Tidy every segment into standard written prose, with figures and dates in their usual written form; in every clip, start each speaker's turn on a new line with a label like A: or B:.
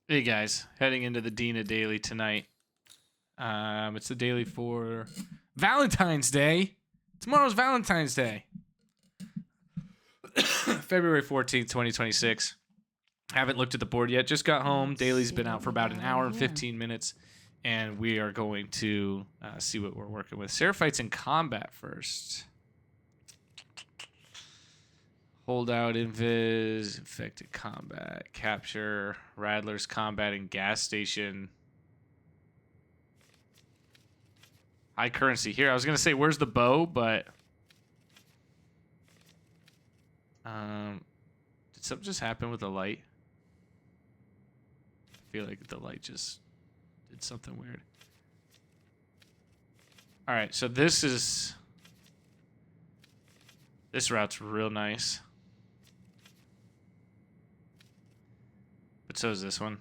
A: Hey guys, heading into the Dina daily tonight. It's the daily for Valentine's Day. Tomorrow's Valentine's Day. February 14th, 2026. Haven't looked at the board yet. Just got home. Daily's been out for about an hour and 15 minutes. And we are going to see what we're working with. Seraphites in combat first. Holdout, invis, infected combat, capture, rattlers combat, and gas station. High currency here. I was gonna say where's the bow, but did something just happen with the light? I feel like the light just did something weird. All right, so this route's real nice, but so is this one.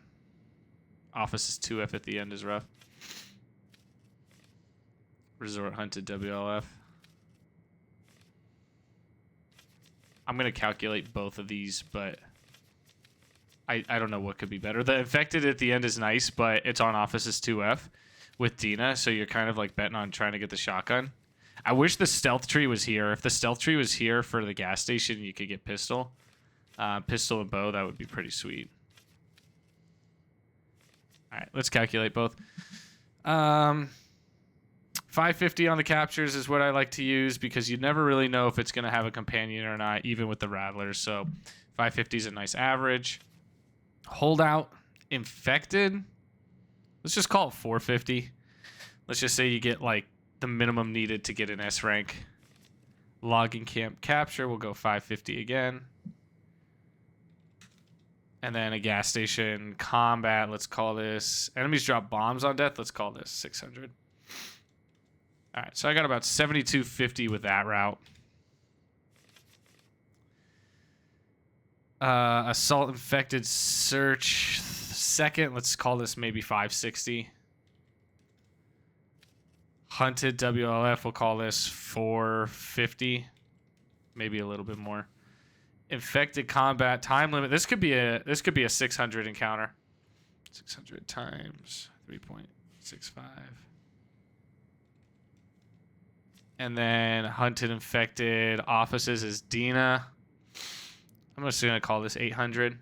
A: Office is 2F at the end is rough. Resort hunted WLF. I'm going to calculate both of these, but I don't know what could be better. The infected at the end is nice, but it's on offices 2F with Dina, so you're kind of like betting on trying to get the shotgun. I wish the stealth tree was here. If the stealth tree was here for the gas station, you could get pistol. Pistol and bow, that would be pretty sweet. All right, let's calculate both. 550 on the captures is what I like to use because you never really know if it's going to have a companion or not, even with the rattlers. So 550 is a nice average. Holdout, infected. Let's just call it 450. Let's just say you get like the minimum needed to get an S rank. Logging camp capture, we'll go 550 again. And then a gas station combat, let's call this. Enemies drop bombs on death, let's call this 600. All right, so I got about 7250 with that route. Assault infected search second, let's call this maybe 560. Hunted WLF, we'll call this 450, maybe a little bit more. Infected combat time limit. This could be a 600 encounter. 600 times 3.65. And then hunted infected offices is Dina. I'm just going to call this 800.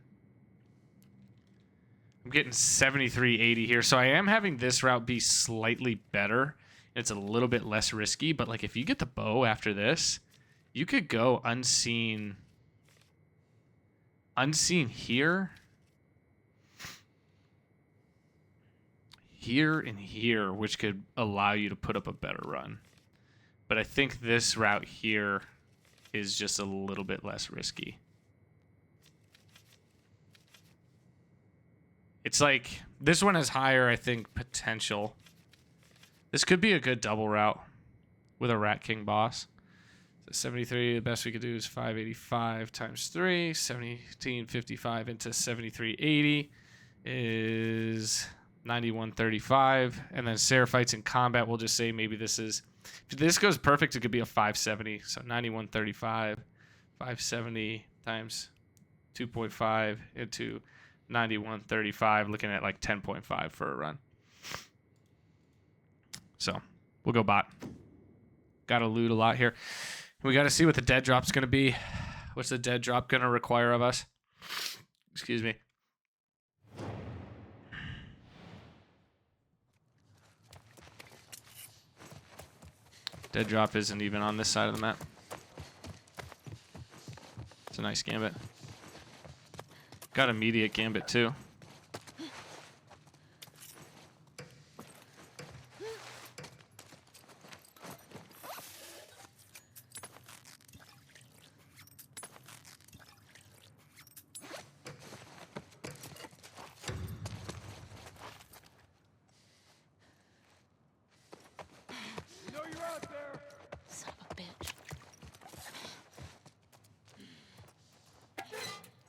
A: I'm getting 7380 here. So I am having this route be slightly better. It's a little bit less risky, but like if you get the bow after this, you could go unseen here. Here and here, which could allow you to put up a better run. But I think this route here is just a little bit less risky. It's like, this one has higher, I think, potential. This could be a good double route with a Rat King boss. So 73, the best we could do is 585 times 3. 1755 into 7380 is 9135. And then Seraphites in combat, we'll just say maybe this is... If this goes perfect, it could be a 570. So 9135, 570 times 2.5 into 9135, looking at like 10.5 for a run. So we'll go bot. Got to loot a lot here. We got to see what the dead drop's going to be. What's the dead drop going to require of us? Excuse me. Dead drop isn't even on this side of the map. It's a nice gambit. Got immediate gambit too.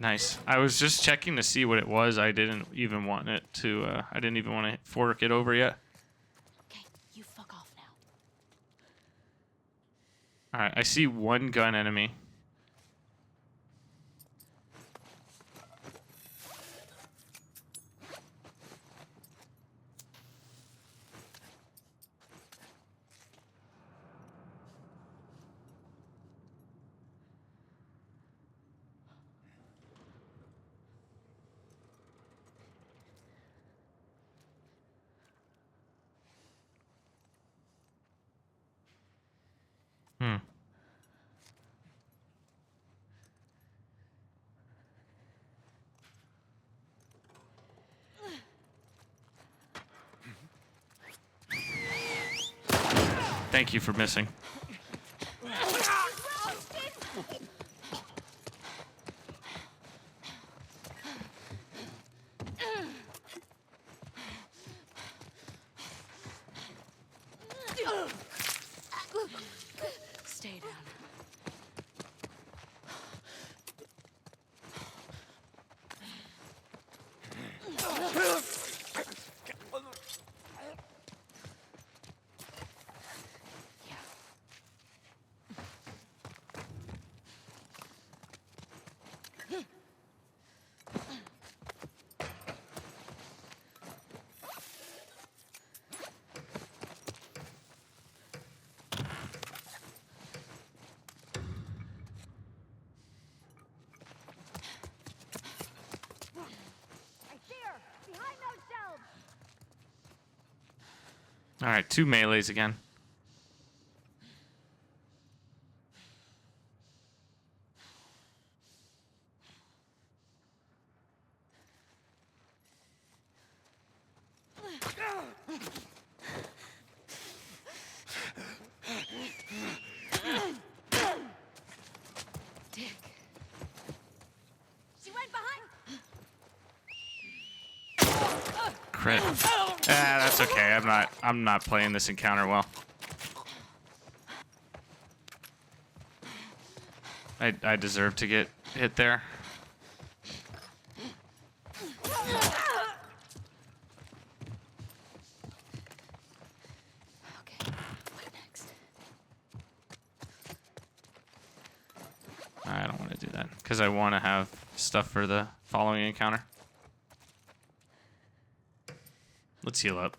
A: Nice. I was just checking to see what it was. I didn't even want it to, I didn't even want to fork it over yet.
B: Okay, you fuck off now.
A: Alright, I see one gun enemy. Thank you for missing.
B: Stay down.
A: All right, 2 melees again.
B: Dick. She went behind.
A: Crit. That's okay. I'm not playing this encounter well. I deserve to get hit there.
B: Okay, what next?
A: I don't want to do that because I want to have stuff for the following encounter. Let's heal up.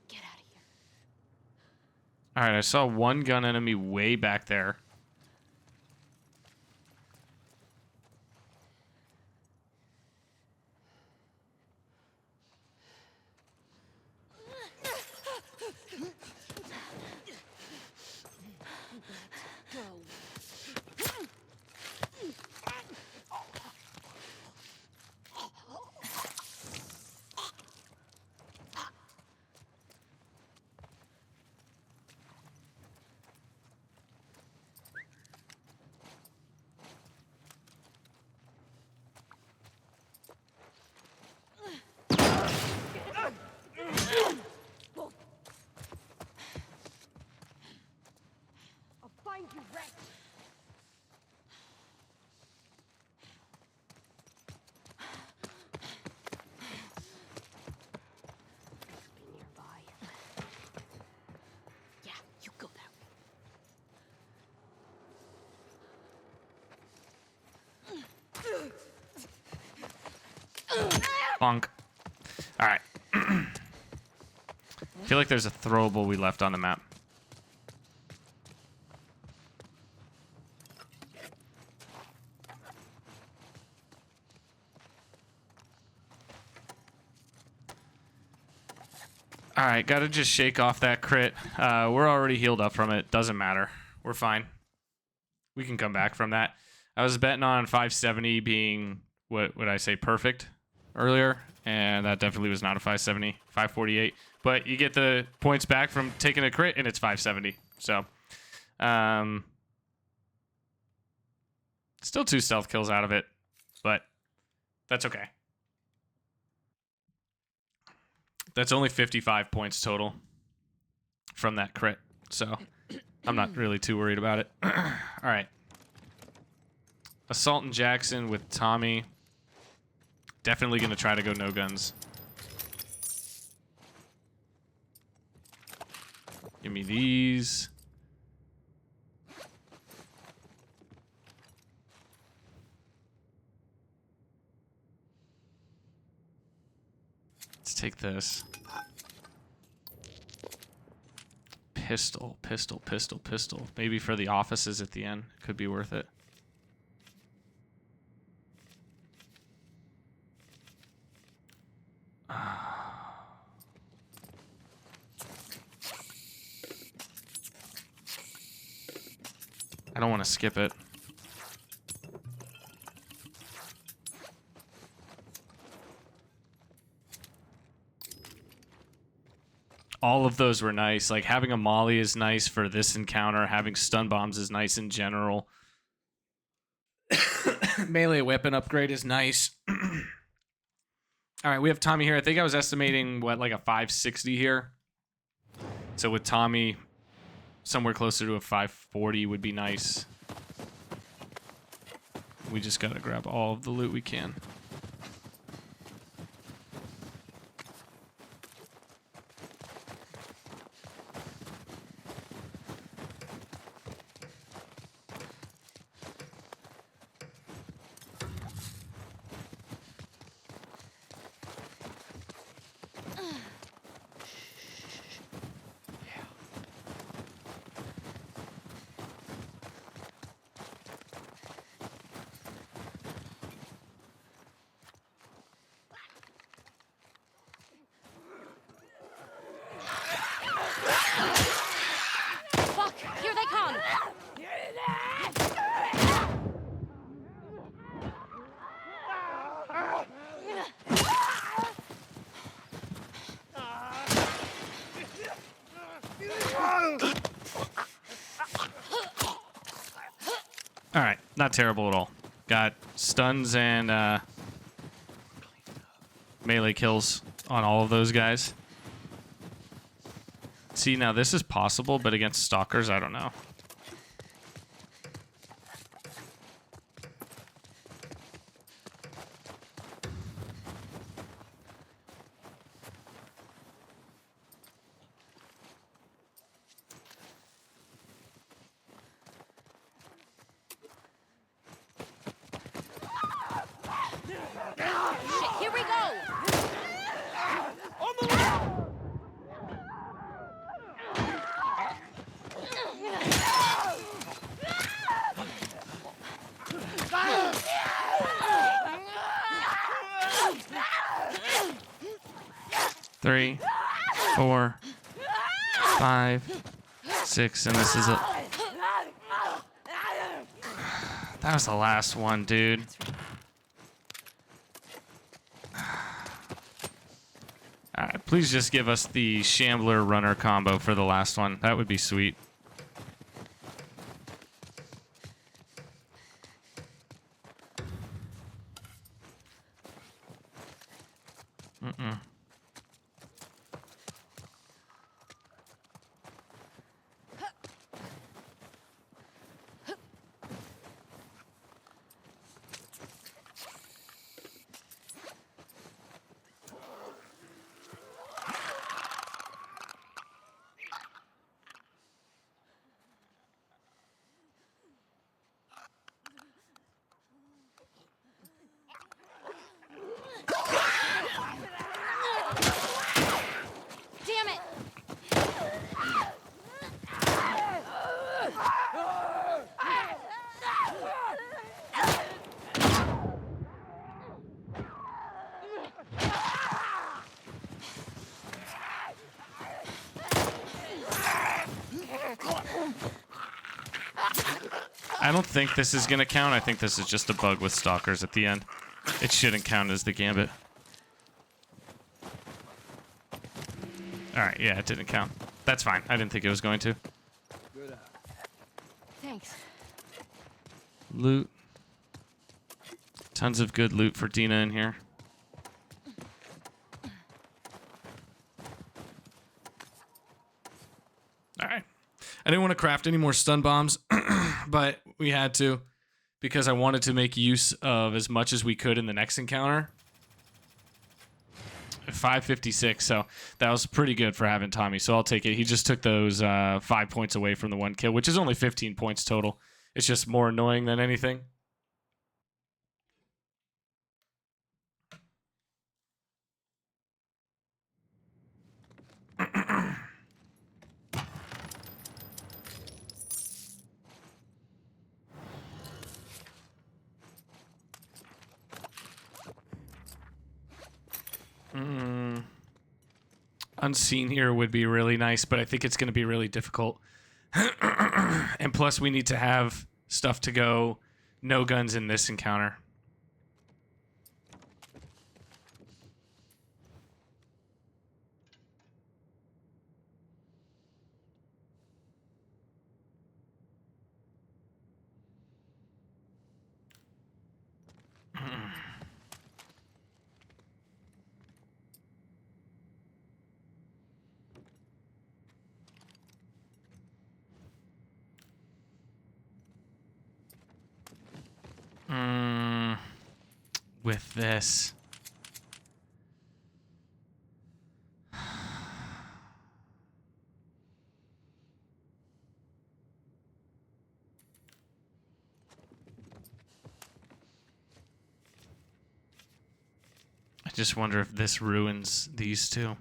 B: Get out of here.
A: All right, I saw one gun enemy way back there.
C: I'll find you, Rex.
B: Be nearby. Yeah, you go that way.
A: Bonk. All right. I feel like there's a throwable we left on the map. All right, gotta just shake off that crit. We're already healed up from it. Doesn't matter. We're fine. We can come back from that. I was betting on 570 being, what would I say, perfect earlier, and that definitely was not a 570, 548. But you get the points back from taking a crit, and it's 570. So, still 2 stealth kills out of it, but that's okay. That's only 55 points total from that crit, so I'm not really too worried about it. All right. Assault and Jackson with Tommy. Definitely going to try to go no guns. Give me these. Let's take this. Pistol, pistol, pistol, pistol. Maybe for the offices at the end. Could be worth it. I don't want to skip it. All of those were nice. Like, having a molly is nice for this encounter. Having stun bombs is nice in general. Melee weapon upgrade is nice. All right, we have Tommy here. I think I was estimating, what, like a 560 here? So with Tommy, somewhere closer to a 540 would be nice. We just gotta grab all of the loot we can.
B: Fuck! Here they come!
A: All right, not terrible at all. Got stuns and melee kills on all of those guys. See, now this is possible, but against stalkers, I don't know.
B: Shit, here we go!
A: Three, 4, 5, 6, and this is a... That was the last one, dude. Alright, please just give us the Shambler Runner combo for the last one. That would be sweet. Mm-mm.
B: Damn it!
A: I don't think this is gonna count. I think this is just a bug with stalkers at the end. It shouldn't count as the gambit. Alright, yeah, it didn't count. That's fine. I didn't think it was going to.
B: Thanks.
A: Loot. Tons of good loot for Dina in here. Alright. I didn't want to craft any more stun bombs, but we had to because I wanted to make use of as much as we could in the next encounter. 556, so that was pretty good for having Tommy, so I'll take it. He just took those 5 points away from the one kill, which is only 15 points total. It's just more annoying than anything. unseen here would be really nice, but I think it's going to be really difficult. And plus, we need to have stuff to go no guns in this encounter. With this. I just wonder if this ruins these two.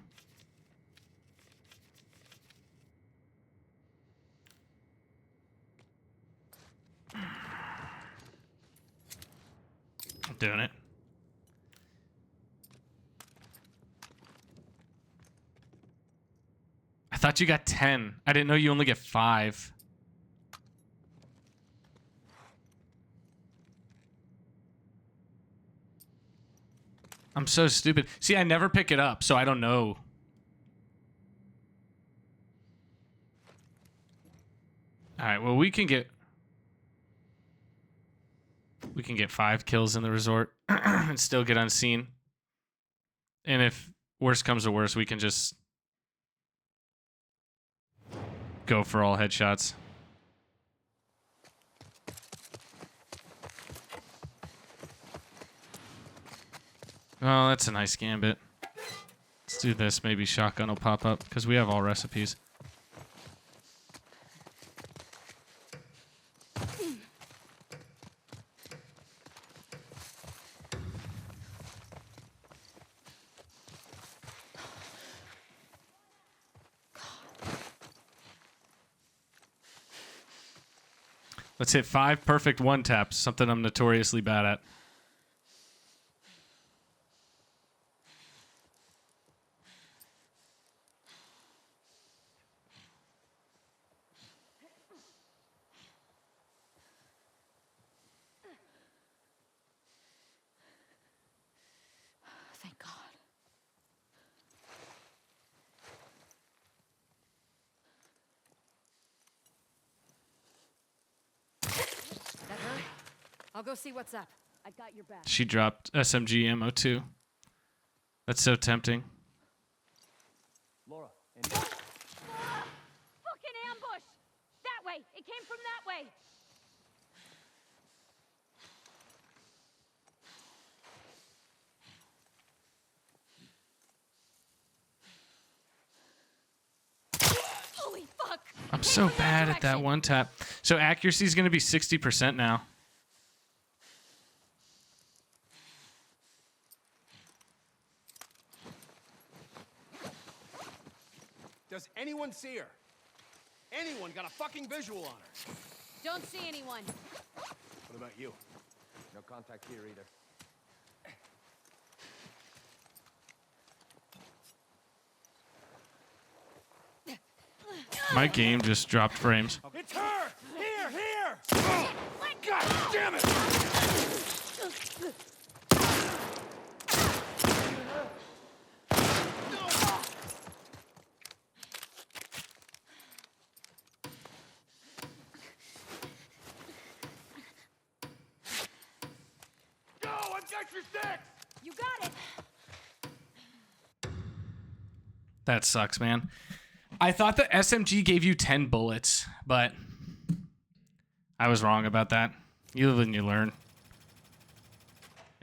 A: I'm doing it. I thought you got 10. I didn't know you only get 5. I'm so stupid. See, I never pick it up, so I don't know. All right, well, we can get 5 kills in the resort and still get unseen. And if worse comes to worse, we can just go for all headshots. Oh, that's a nice gambit. Let's do this. Maybe shotgun will pop up because we have all recipes. Let's hit 5 perfect one taps, something I'm notoriously bad at.
B: Thank God. That her? I'll go see what's up. I got your back.
A: She dropped SMG ammo too. That's so tempting.
C: Laura,
B: Fucking ambush! That way! It came from that way! Holy fuck!
A: I'm so bad at that one tap. So accuracy is going to be 60% now.
C: does anyone see her? Anyone got a fucking visual on her?
B: Don't see anyone.
C: What about you? No contact here either.
A: My game just dropped frames.
C: It's her! Here! Oh, God damn it! Go! I've got your six!
B: You got it.
A: That sucks, man. I thought the SMG gave you 10 bullets, but I was wrong about that. You live and you learn.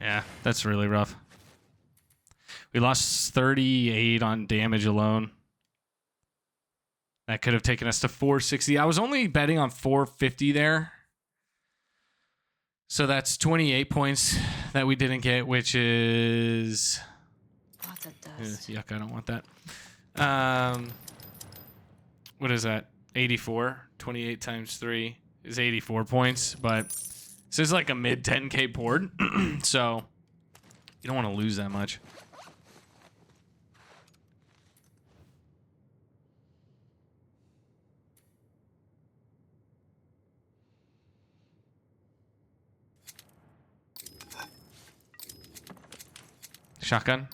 A: Yeah, that's really rough. We lost 38 on damage alone. That could have taken us to 460. I was only betting on 450 there. So that's 28 points that we didn't get, which is...
B: Lots of dust.
A: Yuck, I don't want that. What is that? 84. 28 times 3 is 84 points, but this is like a mid 10k board, so you don't want to lose that much. Shotgun.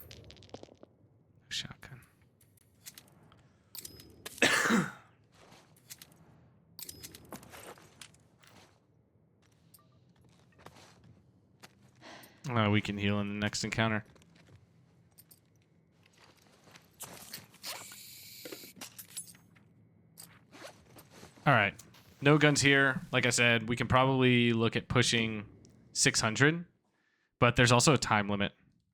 A: Shotgun. We can heal in the next encounter. All right. No guns here. Like I said, we can probably look at pushing 600, but there's also a time limit.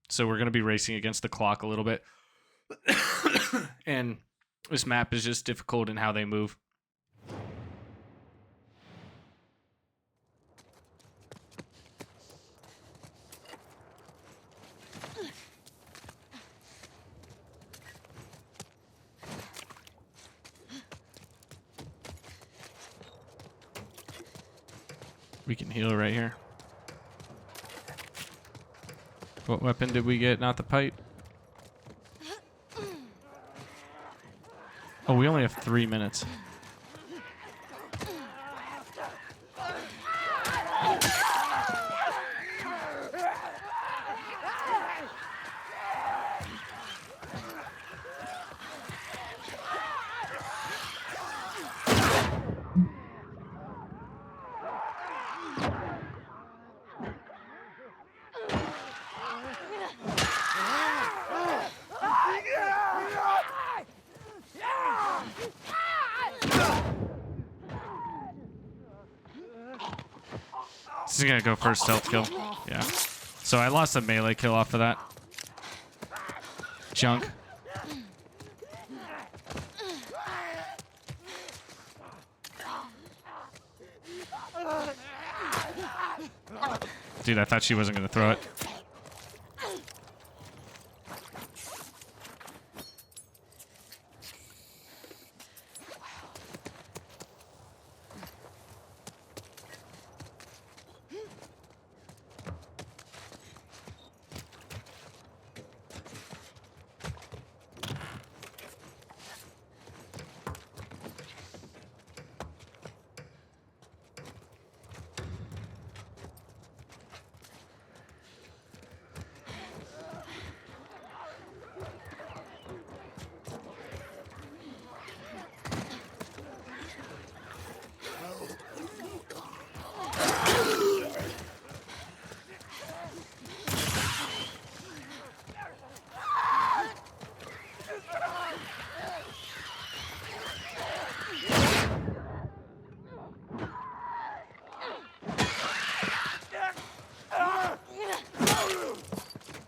A: So we're going to be racing against the clock a little bit. And this map is just difficult in how they move. We can heal right here. What weapon did we get? Not the pipe. Oh, we only have 3 minutes. This is gonna go for a stealth kill. Yeah. So I lost a melee kill off of that. Junk. Dude, I thought she wasn't gonna throw it.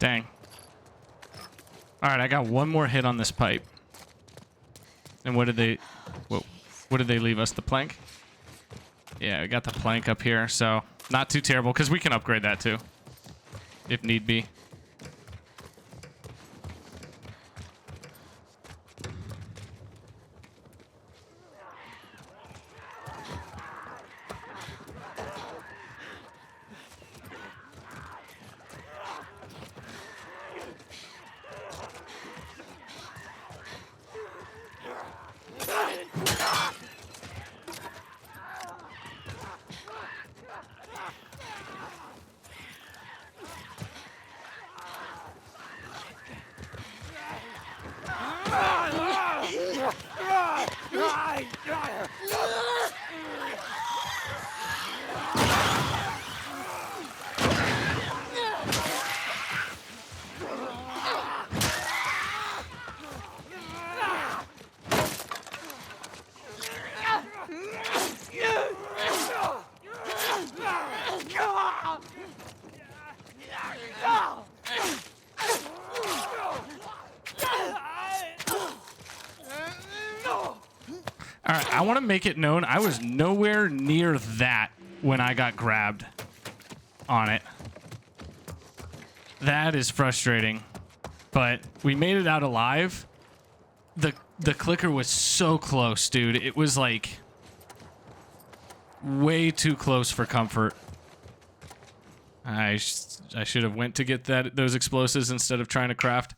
A: Dang. All right, I got one more hit on this pipe. And what did they leave us? The plank? Yeah, we got the plank up here, so not too terrible because we can upgrade that too, if need be. All right, I want to make it known I was nowhere near that when I got grabbed on it. That is frustrating, but we made it out alive. The clicker was so close, dude. It was like way too close for comfort. I should have went to get those explosives instead of trying to craft.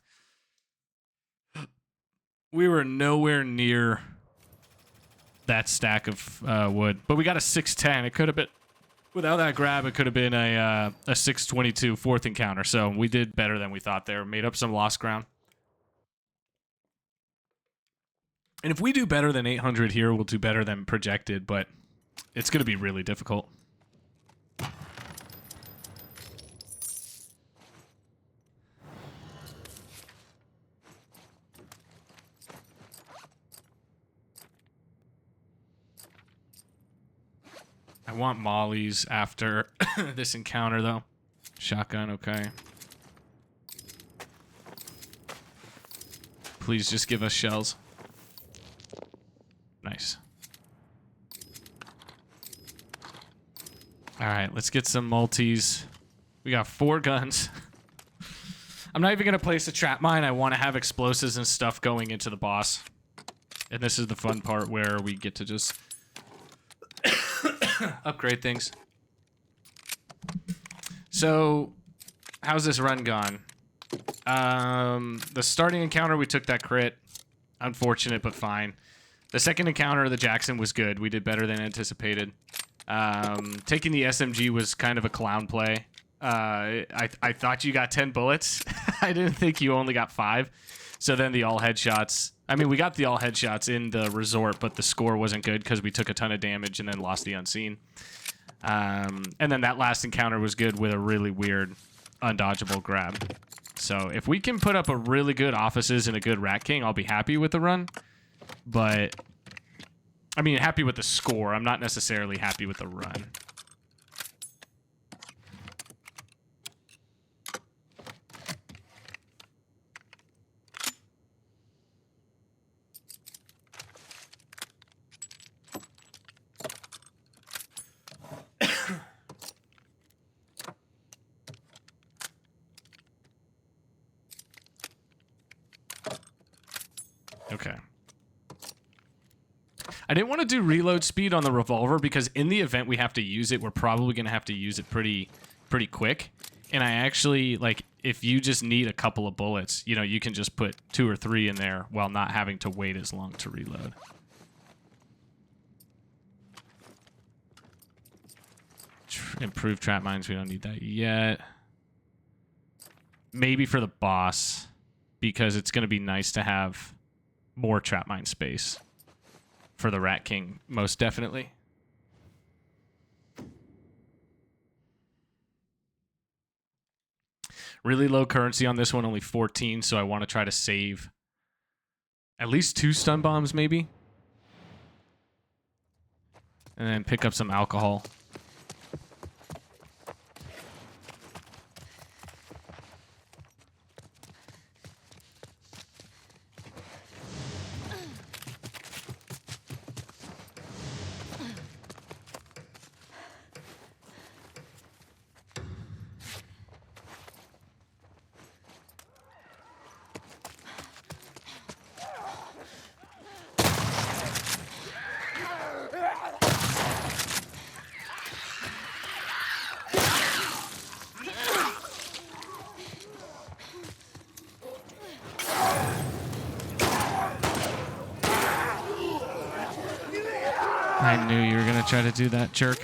A: We were nowhere near that stack of wood, but we got a 610. It could have been Without that grab, it could have been a 622 fourth encounter. So we did better than we thought there. Made up some lost ground. And if we do better than 800 here, we'll do better than projected. But it's going to be really difficult. I want mollies after this encounter, though. Shotgun, okay. Please just give us shells. Nice. All right, let's get some multis. We got 4 guns. I'm not even going to place a trap mine. I want to have explosives and stuff going into the boss. And this is the fun part where we get to just upgrade things. So, how's this run gone? The starting encounter, we took that crit. Unfortunate, but fine. The second encounter, the Jackson, was good. We did better than anticipated. Taking the SMG was kind of a clown play. I thought you got 10 bullets. I didn't think you only got 5. So then the all headshots. I mean, we got the all headshots in the resort, but the score wasn't good because we took a ton of damage and then lost the unseen. And then that last encounter was good with a really weird, undodgeable grab. So if we can put up a really good offices and a good Rat King, I'll be happy with the run. But, I mean, happy with the score. I'm not necessarily happy with the run. Okay. I didn't want to do reload speed on the revolver because in the event we have to use it, we're probably going to have to use it pretty quick. And I actually, like, if you just need a couple of bullets, you know, you can just put 2 or 3 in there while not having to wait as long to reload. Improved trap mines, we don't need that yet. Maybe for the boss, because it's going to be nice to have more trap mine space. For the Rat King, most definitely. Really low currency on this one, only 14, so I want to try to save at least 2 stun bombs, maybe. And then pick up some alcohol. I knew you were going to try to do that, jerk.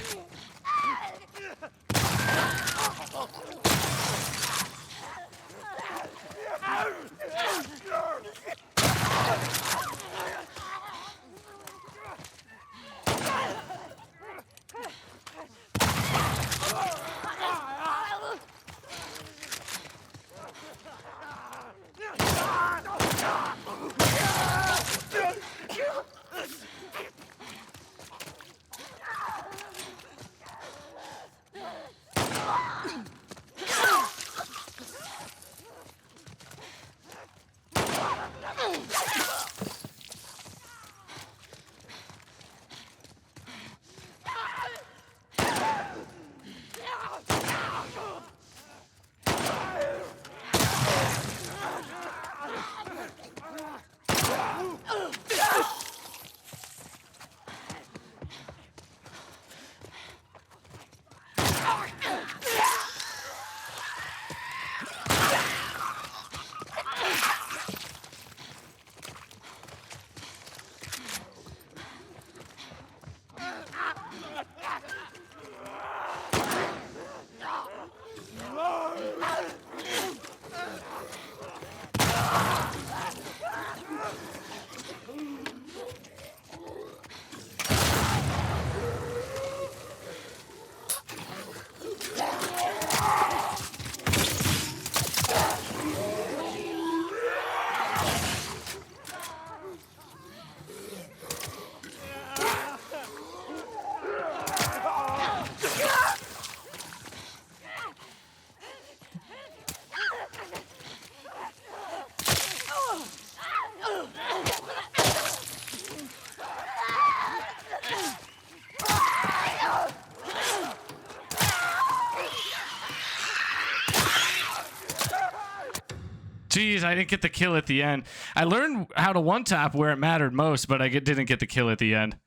A: Jeez, I didn't get the kill at the end. I learned how to one-tap where it mattered most, but I didn't get the kill at the end.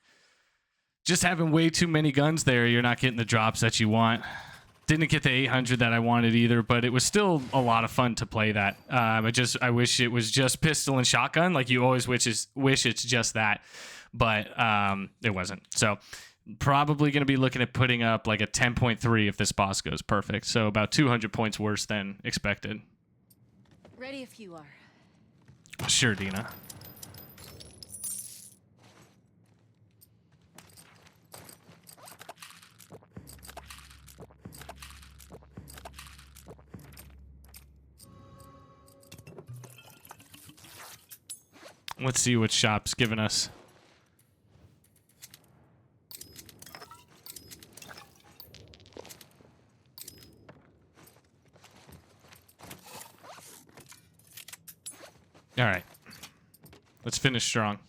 A: Just having way too many guns there, you're not getting the drops that you want. Didn't get the 800 that I wanted either, but it was still a lot of fun to play that. I wish it was just pistol and shotgun, like you always wish it's just that, but it wasn't. So probably going to be looking at putting up like a 10.3 if this boss goes perfect. So about 200 points worse than expected.
B: Ready if you are.
A: Sure, Dina. Let's see what shop's giving us. All right. Let's finish strong.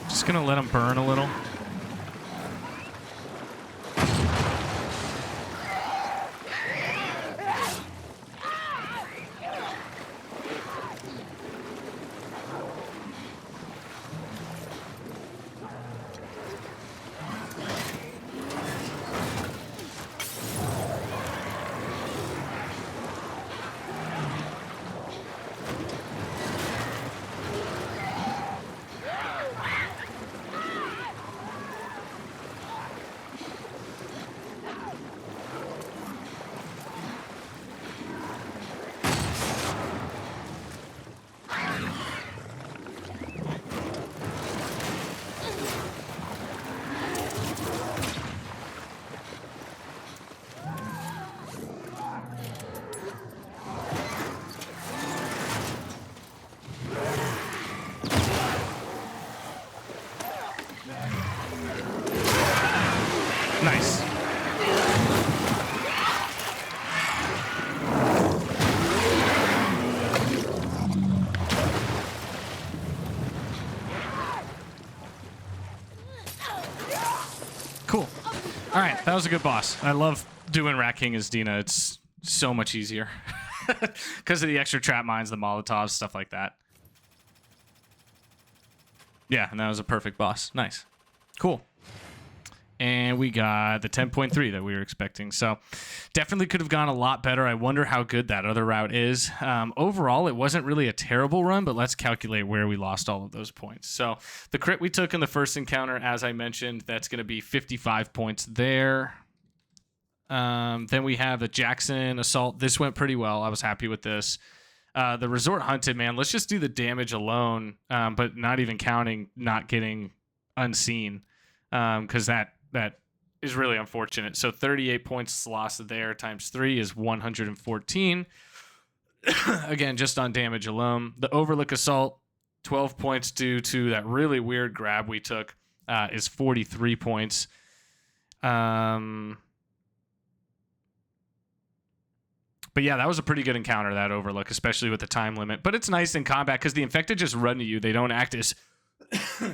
A: Just gonna let them burn a little. Nice. Cool. All right, that was a good boss. I love doing Rat King as Dina. It's so much easier because of the extra trap mines, the Molotovs, stuff like that. Yeah, and that was a perfect boss. Nice. Cool. And we got the 10.3 that we were expecting. So definitely could have gone a lot better. I wonder how good that other route is. Overall, it wasn't really a terrible run, but let's calculate where we lost all of those points. So the crit we took in the first encounter, as I mentioned, that's going to be 55 points there. Then we have the Jackson Assault. This went pretty well. I was happy with this. The Resort Hunted, man, let's just do the damage alone, but not even counting not getting unseen, because that is really unfortunate. So 38 points lost there times 3 is 114. Again, just on damage alone. The Overlook Assault, 12 points due to that really weird grab we took, is 43 points. But yeah, that was a pretty good encounter, that Overlook, especially with the time limit. But it's nice in combat because the Infected just run to you. They don't act as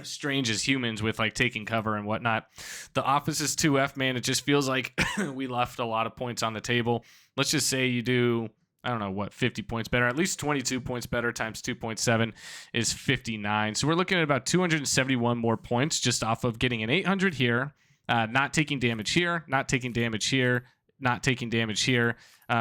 A: strange as humans with like taking cover and whatnot. The Office is 2F, man. It just feels like we left a lot of points on the table. Let's just say you do, I don't know, what, 50 points better. At least 22 points better times 2.7 is 59. So we're looking at about 271 more points just off of getting an 800 here, not taking damage here, not taking damage here, not taking damage here.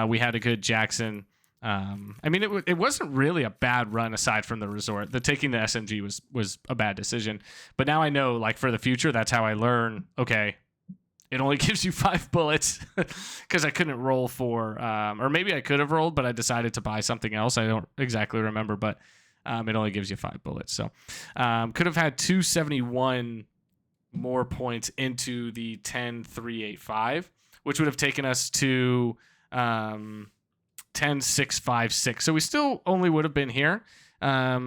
A: We had a good Jackson I mean, it wasn't really a bad run aside from the resort. The taking the SMG was a bad decision. But now I know, like, for the future, that's how I learn. Okay, it only gives you 5 bullets because I couldn't roll for, or maybe I could have rolled, but I decided to buy something else. I don't exactly remember, but it only gives you 5 bullets. So could have had 271 more points into the 10-3-8-5, which would have taken us to 10-6-5-6. So we still only would have been here. I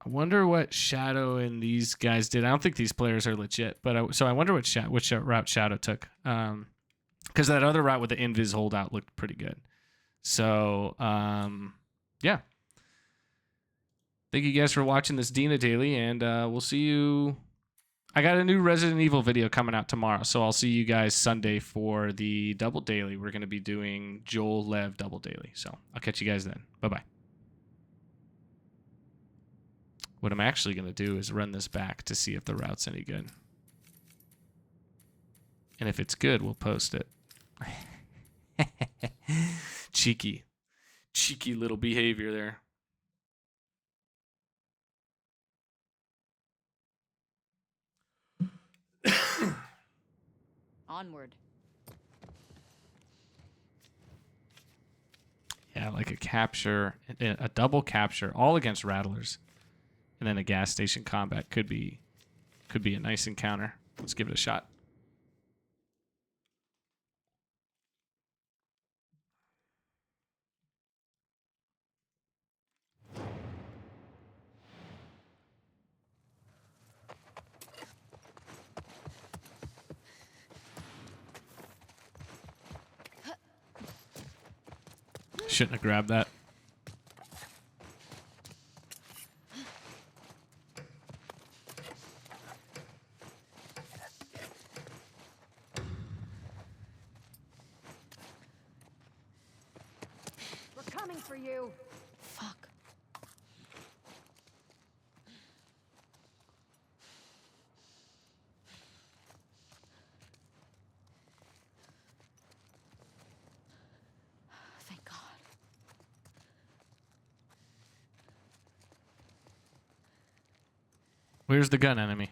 A: wonder what Shadow and these guys did. I don't think these players are legit, but so I wonder which route Shadow took. Because that other route with the invis holdout looked pretty good. So yeah. Thank you guys for watching this Dina Daily, and we'll see you. I got a new Resident Evil video coming out tomorrow, so I'll see you guys Sunday for the Double Daily. We're going to be doing Joel Lev Double Daily, so I'll catch you guys then. Bye-bye. What I'm actually going to do is run this back to see if the route's any good. And if it's good, we'll post it. Cheeky little behavior there.
B: Onward.
A: Yeah, like a capture, a double capture, all against rattlers, and then a gas station combat could be a nice encounter. Let's give it a shot. Shouldn't have grabbed that.
B: We're coming for you. Fuck. Thank God.
A: Where's the gun enemy?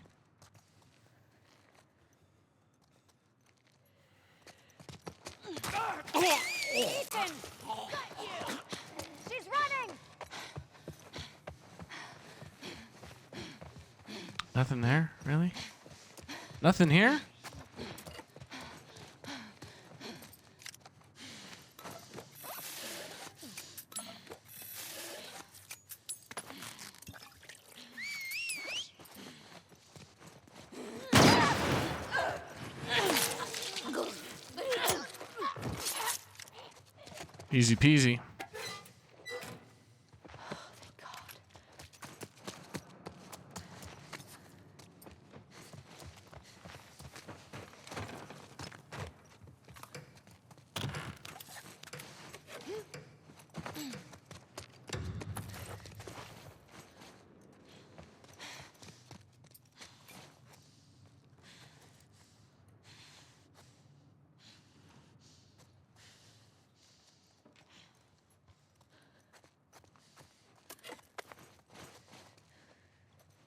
B: Ethan! Got you! She's running!
A: Nothing there, really? Nothing here? Easy peasy.
B: Thank God.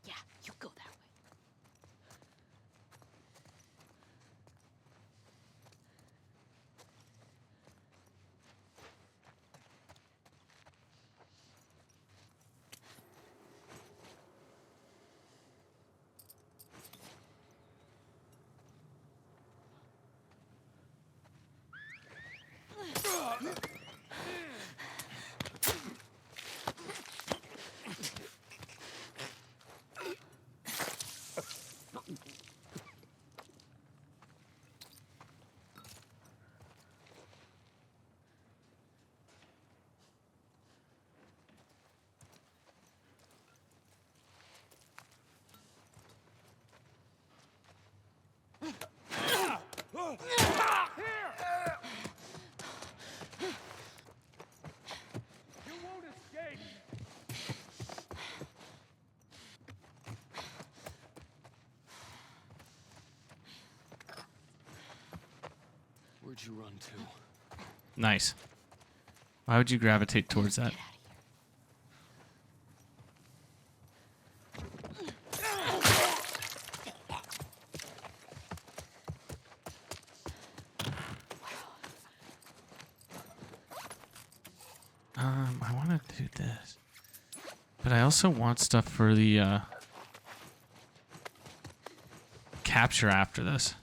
B: Yeah, you go that way.
C: You won't escape! Where'd you run to?
A: Nice. Why would you gravitate towards that? I want to do this. But I also want stuff for the capture after this.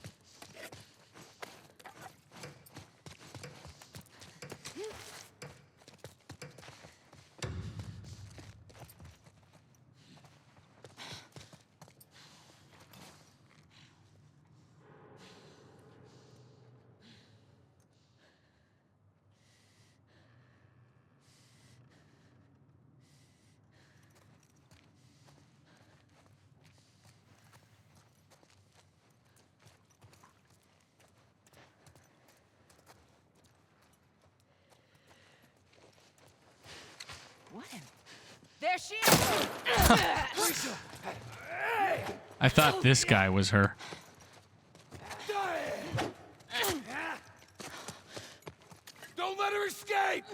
B: There she is!
A: I thought this guy was her.
C: Don't let her escape!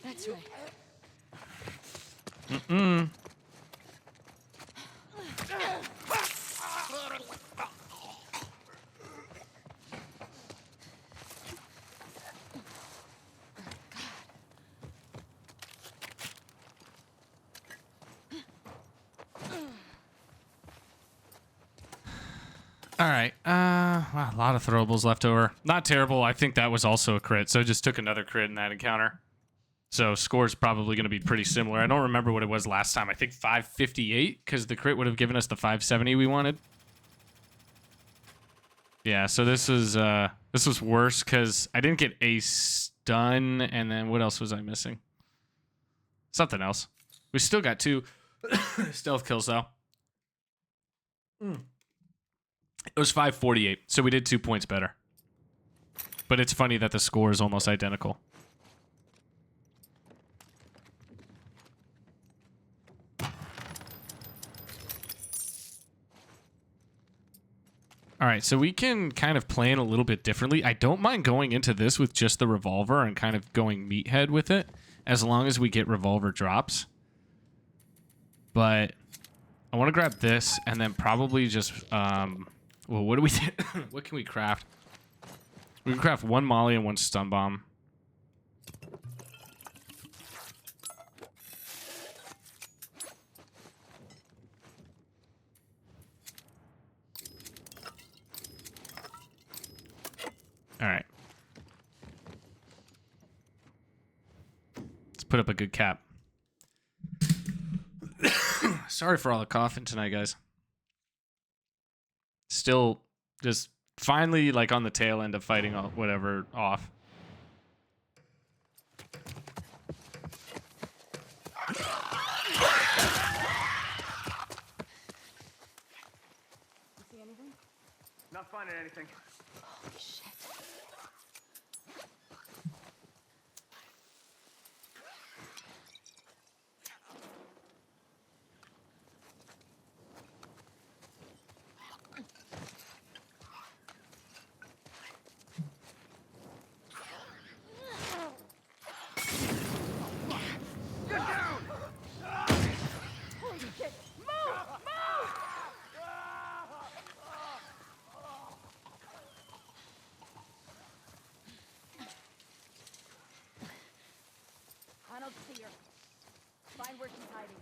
B: That's right.
A: Mm-mm. All right. Wow, a lot of throwables left over. Not terrible. I think that was also a crit, so just took another crit in that encounter. So score's probably going to be pretty similar. I don't remember what it was last time. I think 558 because the crit would have given us the 570 we wanted. Yeah, so this was worse because I didn't get a stun, and then what else was I missing? Something else. We still got 2 stealth kills though. It was 548, so we did 2 points better. But it's funny that the score is almost identical. All right, so we can kind of plan a little bit differently. I don't mind going into this with just the revolver and kind of going meathead with it, as long as we get revolver drops. But I want to grab this and then probably just, well, what do we do? What can we craft? We can craft 1 molly and 1 stun bomb. All right. Let's put up a good cap. Sorry for all the coughing tonight, guys. Still just finally like on the tail end of fighting whatever off.
B: You see anything?
C: Not finding anything.
B: Holy shit. I don't see her. Find where she's hiding.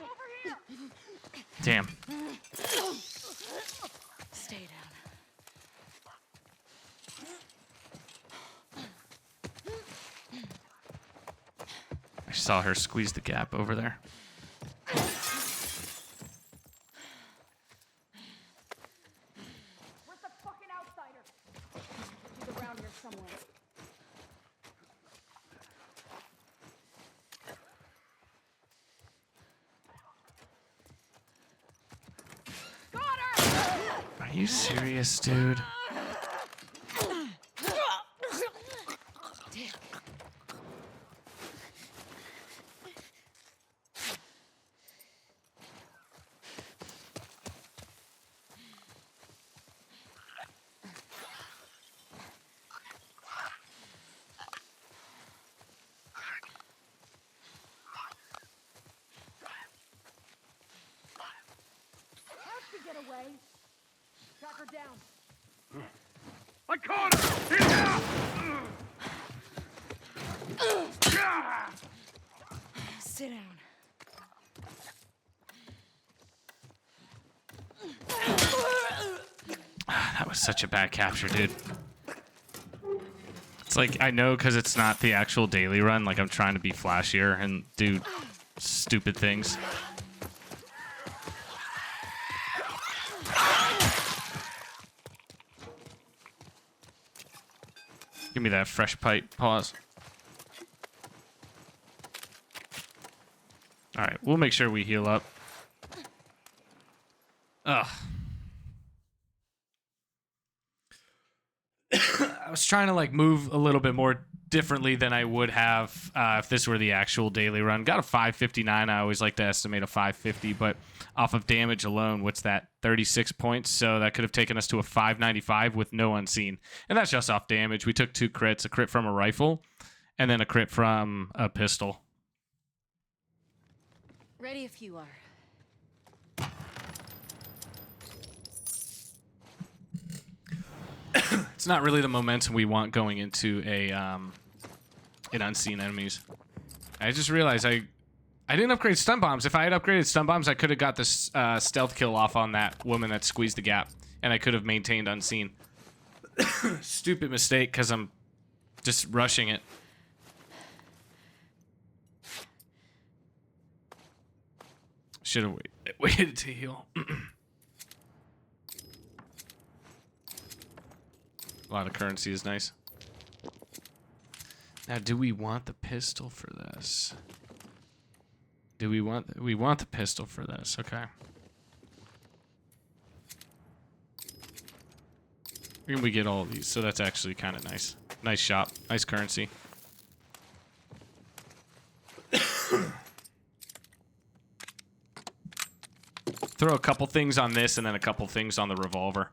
B: Over here!
A: Damn.
B: Stay down.
A: I saw her squeeze the gap over there.
B: Where's the fucking outsider? She's around here somewhere. Got her!
A: Are you serious, dude?
B: her down.
C: I caught her! Here!
B: Sit down.
A: That was such a bad capture, dude. It's like, I know because it's not the actual daily run, like I'm trying to be flashier and do stupid things. Give me that fresh pipe. Pause. Alright, we'll make sure we heal up. Ugh. I was trying to like move a little bit more differently than I would have if this were the actual daily run. Got a 559. I always like to estimate a 550, but off of damage alone, what's that? 36 points. So that could have taken us to a 595 with no unseen. And that's just off damage. We took 2 crits, a crit from a rifle and then a crit from a pistol.
B: Ready if you are.
A: It's not really the momentum we want going into a an unseen enemies. I just realized I didn't upgrade stun bombs. If I had upgraded stun bombs, I could have got this stealth kill off on that woman that squeezed the gap, and I could have maintained unseen. Stupid mistake because I'm just rushing it. Should have waited to heal. A lot of currency is nice. Now, do we want the pistol for this? Do we want the pistol for this? Okay. And we get all of these, so that's actually kind of nice. Nice shop, nice currency. Throw a couple things on this and then a couple things on the revolver.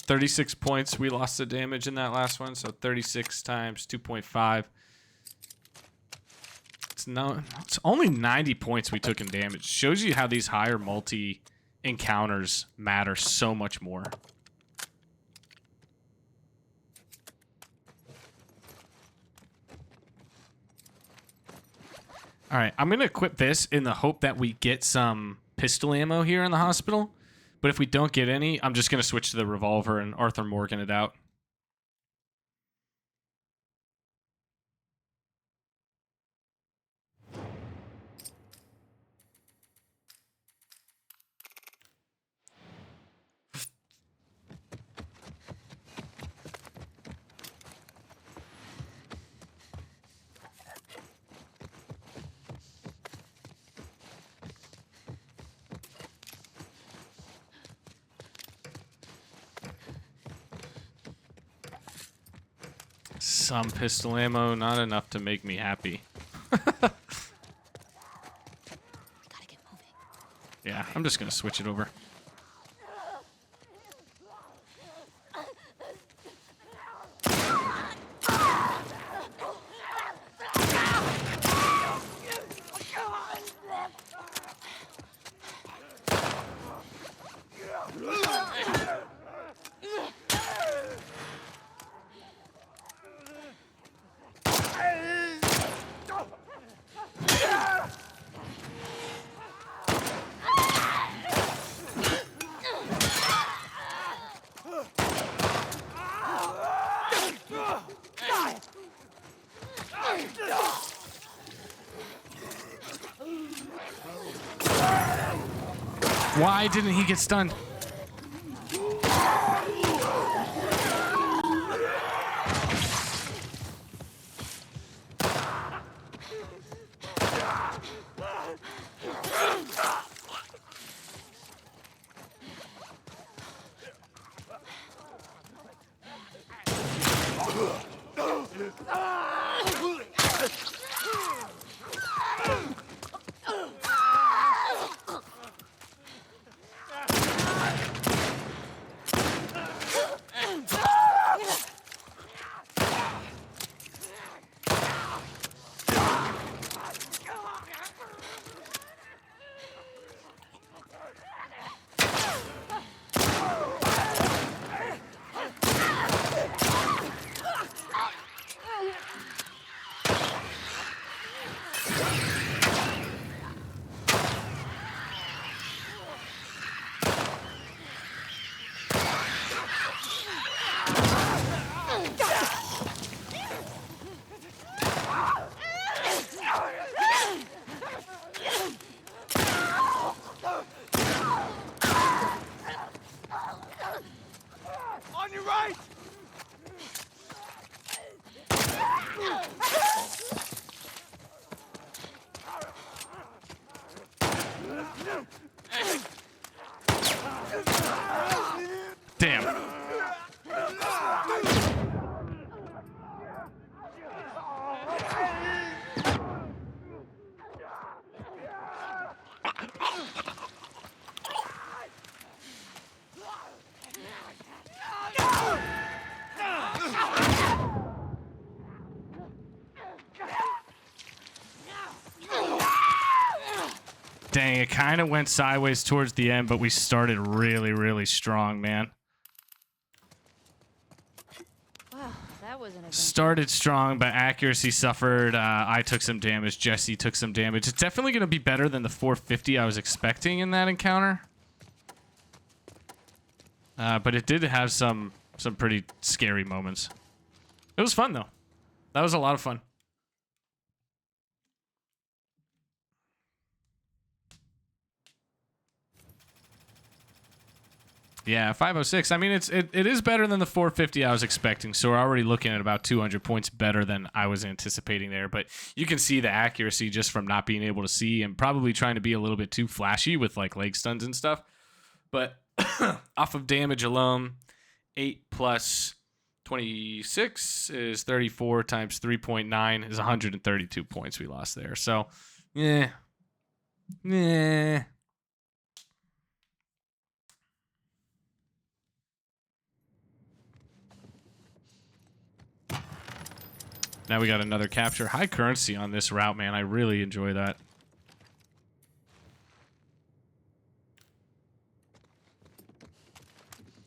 A: $36 points. We lost the damage in that last one, so 36 times 2.5. It's only 90 points we took in damage. Shows you how these higher multi encounters matter so much more. All right, I'm going to equip this in the hope that we get some pistol ammo here in the hospital. But if we don't get any, I'm just going to switch to the revolver and Arthur Morgan it out. Some pistol ammo, not enough to make me happy.
B: We gotta get moving.
A: Yeah, I'm just gonna switch it over. Why didn't he get stunned? Dang, it kind of went sideways towards the end, but we started really, really strong, man.
B: Wow, that was an adventure.
A: Started strong, but accuracy suffered. I took some damage. Jesse took some damage. It's definitely going to be better than the 450 I was expecting in that encounter. But it did have some pretty scary moments. It was fun, though. That was a lot of fun. Yeah, 506. I mean, it is better than the 450 I was expecting, so we're already looking at about 200 points better than I was anticipating there. But you can see the accuracy just from not being able to see and probably trying to be a little bit too flashy with like leg stuns and stuff. But off of damage alone, 8 plus 26 is 34 times 3.9 is 132 points we lost there. So, yeah. Now we got another capture. High currency on this route, man. I really enjoy that.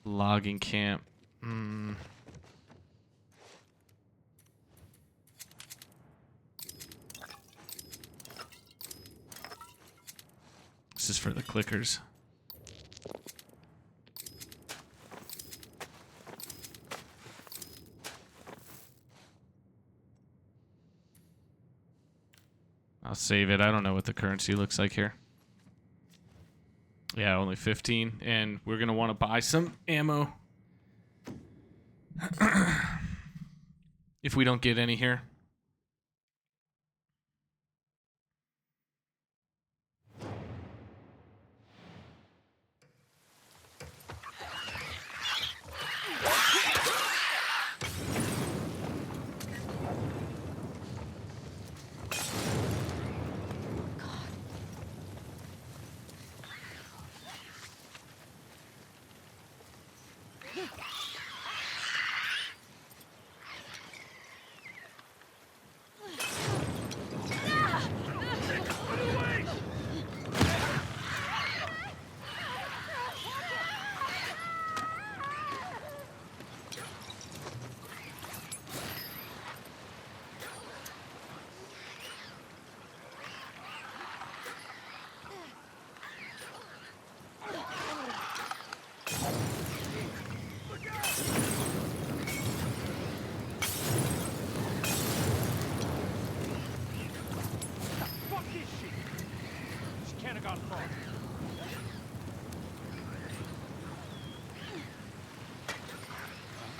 A: Logging camp. This is for the clickers. I'll save it. I don't know what the currency looks like here. Yeah, only 15. And we're going to want to buy some ammo. If we don't get any here.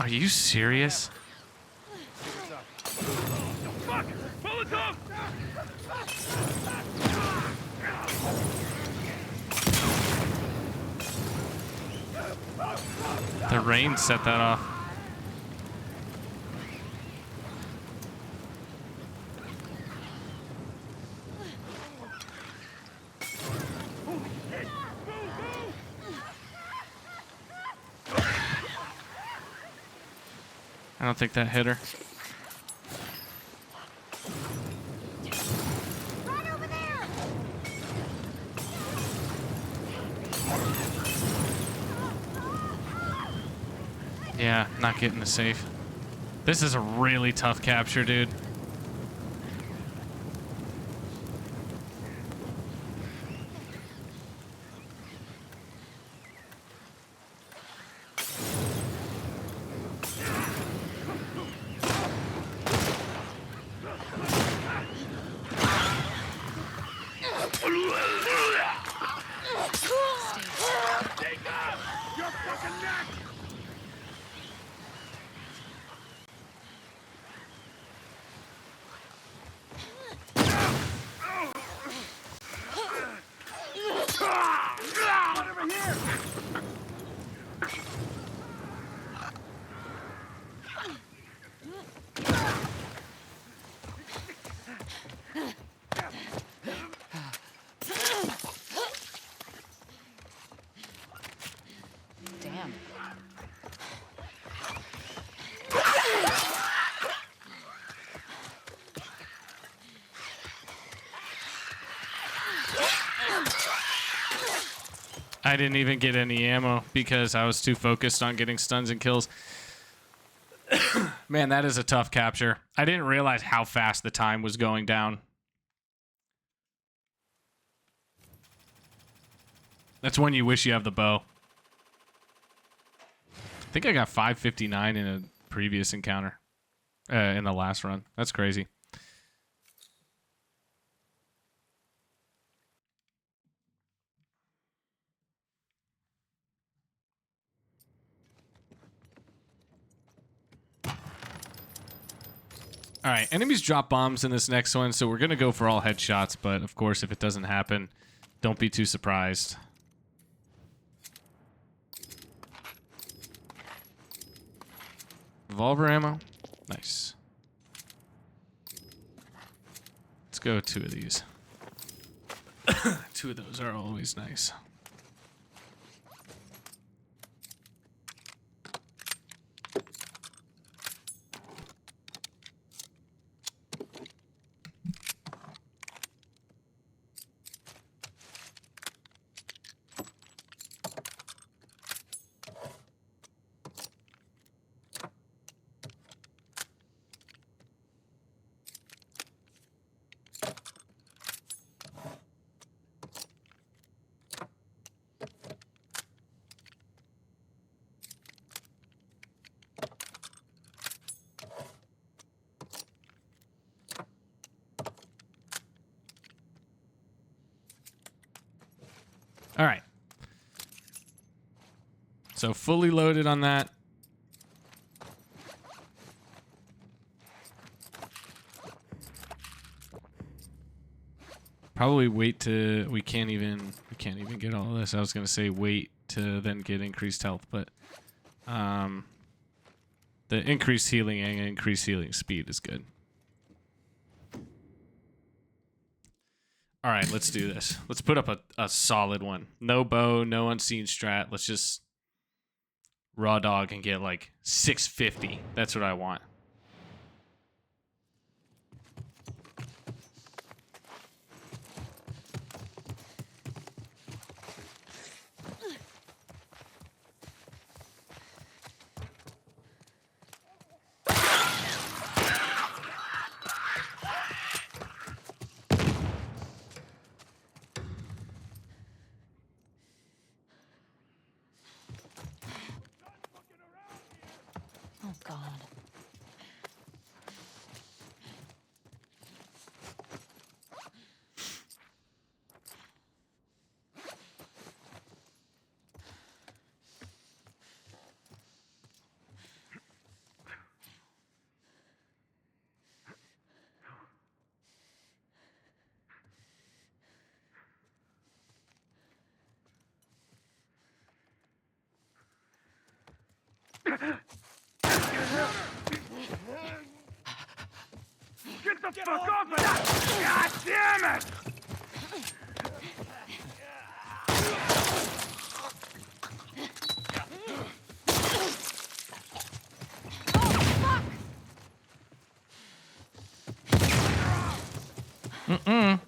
A: Are you serious? The rain set that off. I don't think that hit her.
B: Right over there.
A: Yeah, not getting the safe. This is a really tough capture, dude.
B: Damn.
A: I didn't even get any ammo because I was too focused on getting stuns and kills. Man, that is a tough capture. I didn't realize how fast the time was going down. That's when you wish you have the bow. I think I got 559 in a previous encounter. In the last run. That's crazy. All right, enemies drop bombs in this next one, so we're going to go for all headshots, but of course, if it doesn't happen, don't be too surprised. Revolver ammo. Nice. Let's go 2 of these. 2 of those are always nice. All right. So fully loaded on that. Probably wait to we can't even get all of this. I was gonna say wait to then get increased health, but the increased healing and increased healing speed is good. All right, let's do this. Let's put up a solid one. No bow, no unseen strat. Let's just raw dog and get like 650. That's what I want.
B: Oh, God.
D: Get the fuck off of that! God damn it!
A: Mm-mm.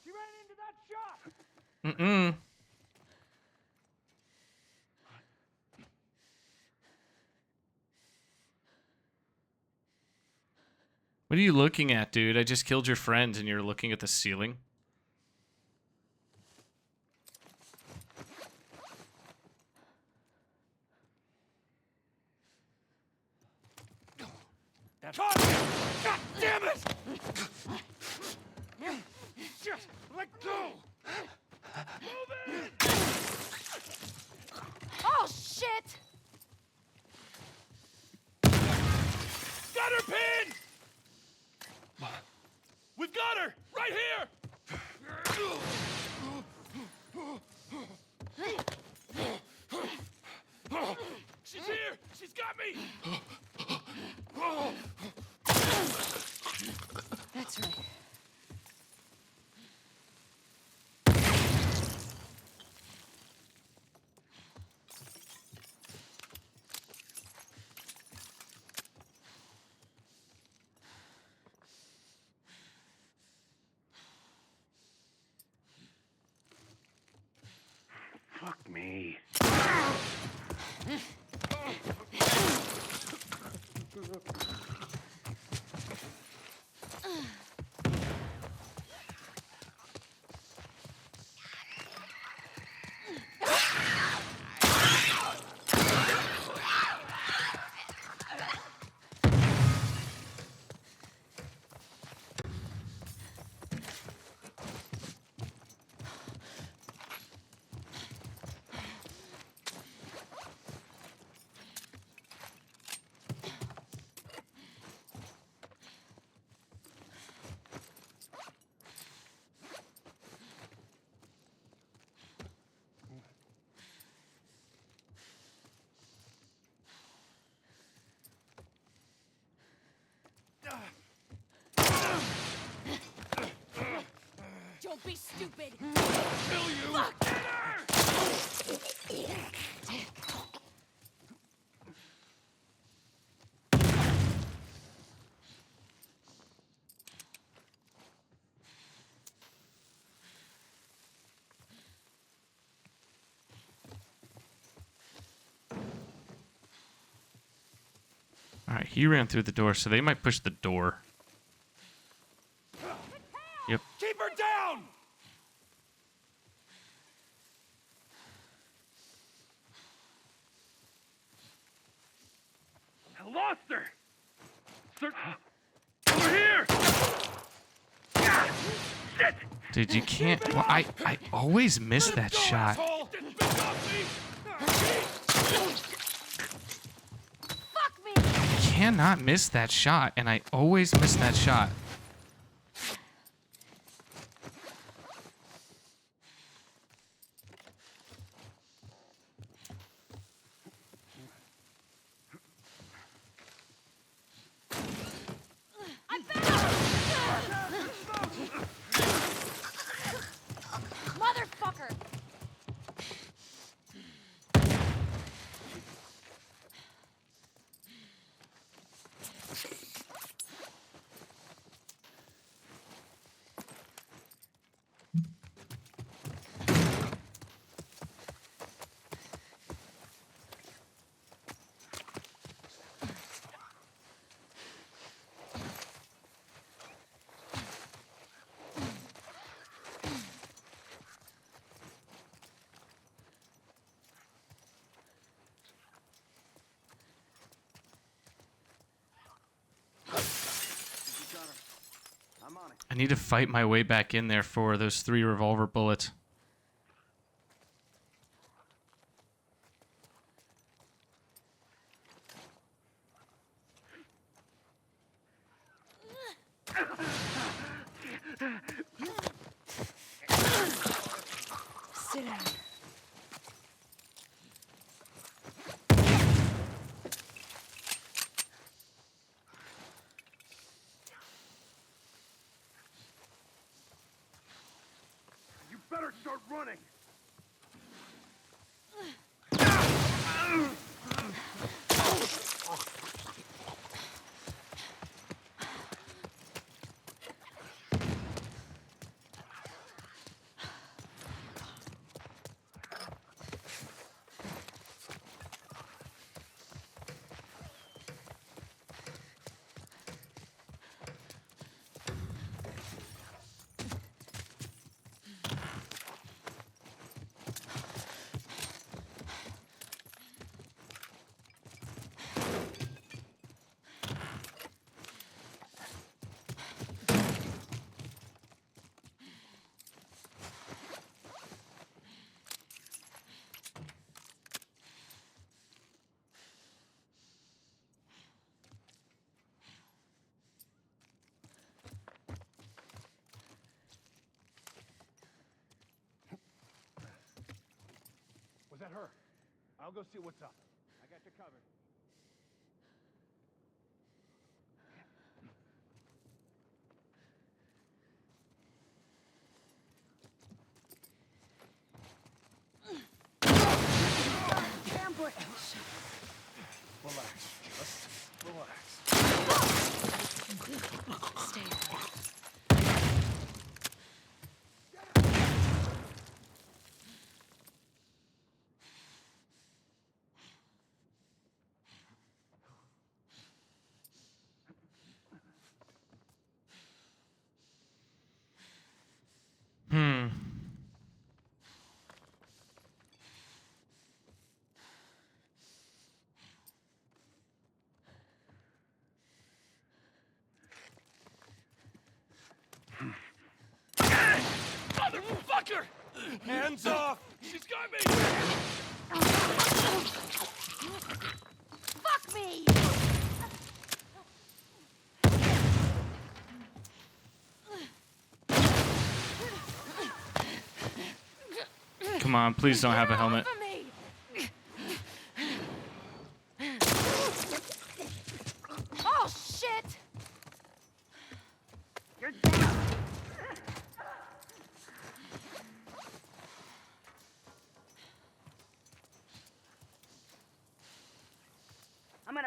D: She ran into that shop!
A: Mm-mm. What are you looking at, dude? I just killed your friend and you're looking at the ceiling.
D: That's hot! God damn it! Just let go! Move it!
B: Oh, shit!
D: Got her pinned! We've got her! Right here! She's here! She's got me!
B: That's right. Don't be stupid.
D: Kill you!
B: Fuck.
D: Get her!
A: All right, he ran through the door, so they might push the door. Yep.
C: Keep her down!
D: I lost her! Over here! Ah, shit!
A: Dude, you can't. Well, I always miss that shot.
C: Asshole!
B: Fuck me.
A: Cannot miss that shot, and I always miss that shot.
B: Motherfucker.
A: I need to fight my way back in there for those 3 revolver bullets.
B: Sit down.
D: You better start running!
C: Was that her? I'll go see what's up. I got you covered.
B: Ambush.
C: Relax. Just relax.
B: Stay.
C: Motherfucker! Hands off! She's got me!
B: Fuck me.
A: Come on, please don't have a helmet.
B: Off of me. Oh shit!
D: Get down!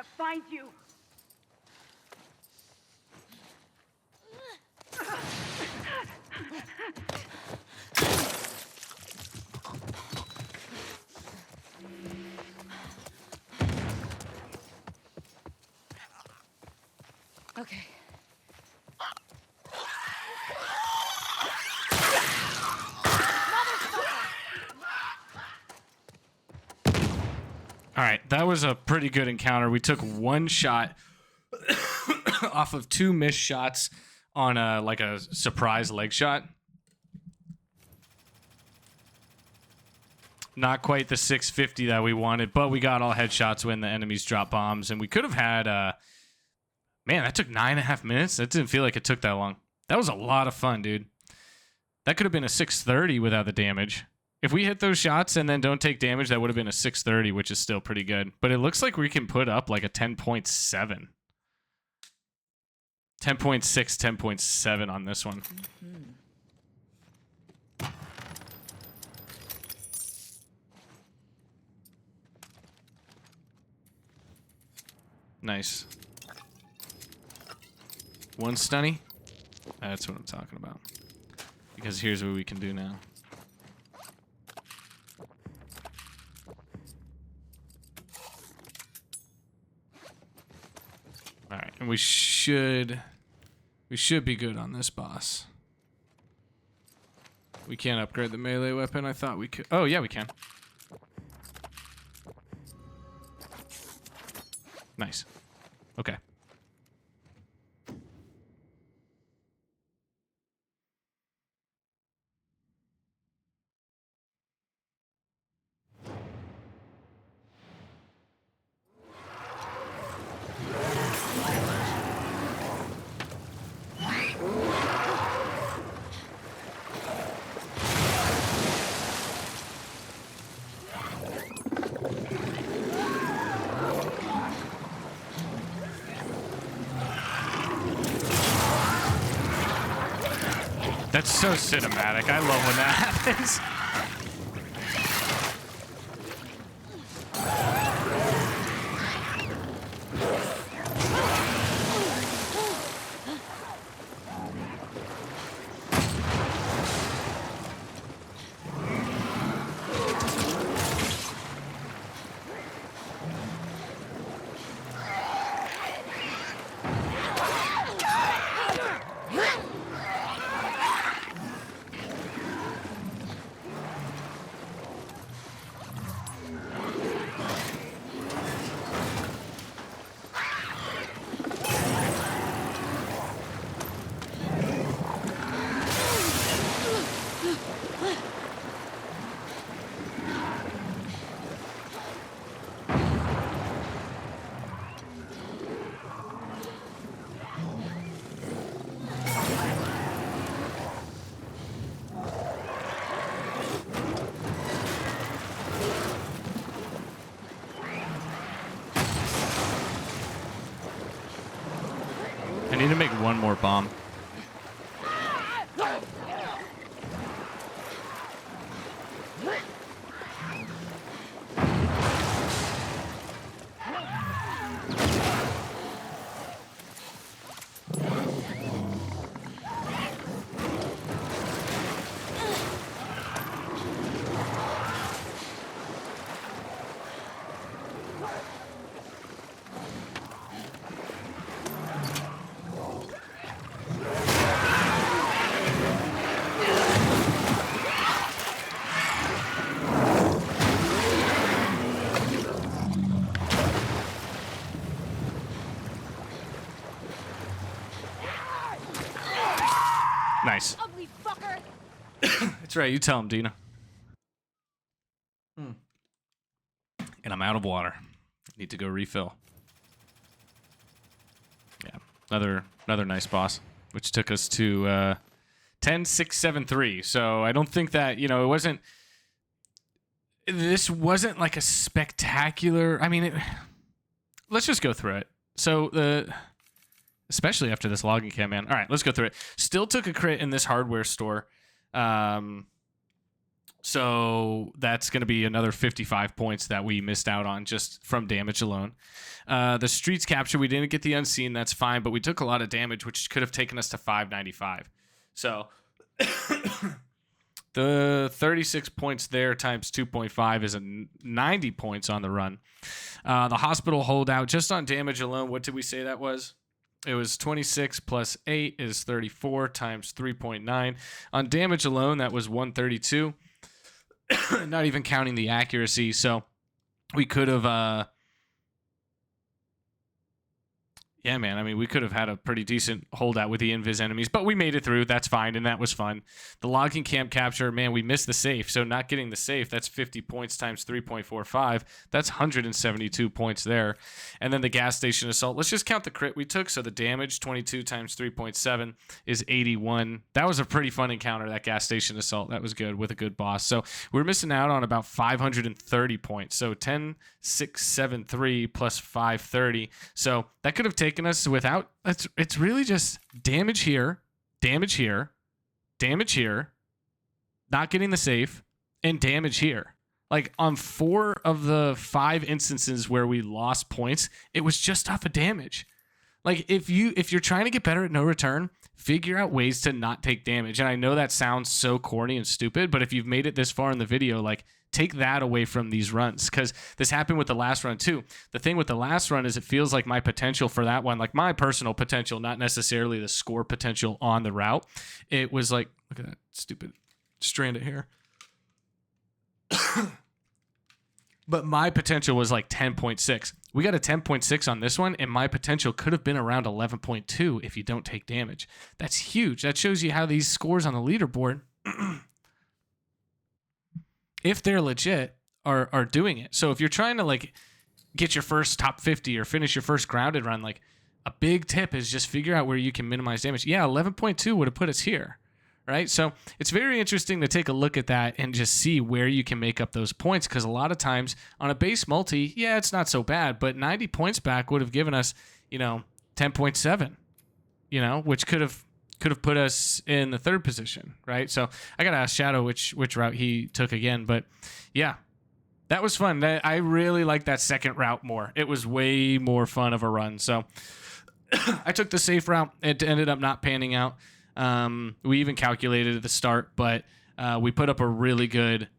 D: gotta find you.
B: Okay.
A: All right, that was a pretty good encounter. We took one shot off of 2 missed shots on like a surprise leg shot. Not quite the 650 that we wanted, but we got all headshots when the enemies dropped bombs, and we could have had man, that took 9.5 minutes. That didn't feel like it took that long. That was a lot of fun, dude. That could have been a 630 without the damage. If we hit those shots and then don't take damage, that would have been a 630, which is still pretty good. But it looks like we can put up like a 10.7. 10.6, 10.7 on this one. Nice. 1 stunny. That's what I'm talking about. Because here's what we can do now. All right, and we should be good on this boss. We can't upgrade the melee weapon. I thought we could. Oh yeah, we can. Nice. Okay. That's so cinematic. I love when that happens. I need to make one more bomb. Nice.
B: Ugly fucker.
A: That's right. You tell him, Dina. And I'm out of water. Need to go refill. Yeah. Another nice boss, which took us to 10,673. So I don't think that, you know, it wasn't. This wasn't like a spectacular. I mean, let's just go through it. So especially after this logging cam, man. All right, let's go through it. Still took a crit in this hardware store. So that's going to be another 55 points that we missed out on just from damage alone. The streets capture, we didn't get the unseen. That's fine, but we took a lot of damage, which could have taken us to 595. So the 36 points there times 2.5 is 90 points on the run. The hospital holdout, just on damage alone, what did we say that was? It was 26 plus 8 is 34 times 3.9. On damage alone, that was 132. Not even counting the accuracy. So we could have... Yeah, man. I mean, we could have had a pretty decent holdout with the invis enemies, but we made it through. That's fine, and that was fun. The logging camp capture, man, we missed the safe. So not getting the safe, that's 50 points times 3.45. That's 172 points there. And then the gas station assault. Let's just count the crit we took. So the damage, 22 times 3.7 is 81. That was a pretty fun encounter, that gas station assault. That was good with a good boss. So we're missing out on about 530 points. So 10, 6, 7, 3 plus 530. So that could have taken us without, it's really just damage here, damage here, damage here, not getting the safe, and damage here. Like on 4 of the 5 instances where we lost points, it was just off of damage. Like if you're trying to get better at no return, figure out ways to not take damage. And I know that sounds so corny and stupid, but if you've made it this far in the video, like take that away from these runs, because this happened with the last run too. The thing with the last run is it feels like my potential for that one, like my personal potential, not necessarily the score potential on the route. It was like, look at that stupid strand of hair. But my potential was like 10.6. We got a 10.6 on this one, and my potential could have been around 11.2 if you don't take damage. That's huge. That shows you how these scores on the leaderboard, if they're legit, are doing it. So if you're trying to like get your first top 50 or finish your first grounded run, like a big tip is just figure out where you can minimize damage. Yeah, 11.2 would have put us here, right? So it's very interesting to take a look at that and just see where you can make up those points, because a lot of times on a base multi, yeah, it's not so bad, but 90 points back would have given us, 10.7, which could have put us in the 3rd position, right? So I got to ask Shadow which route he took again, but yeah, that was fun. I really like that second route more. It was way more fun of a run. So I took the safe route. It ended up not panning out. We even calculated at the start, but we put up a really good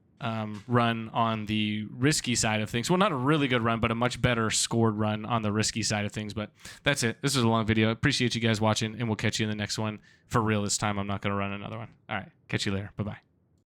A: run on the risky side of things. Well, not a really good run, but a much better scored run on the risky side of things. But that's it. This is a long video. Appreciate you guys watching, and we'll catch you in the next one. For real this time, I'm not going to run another one. All right. Catch you later. Bye-bye.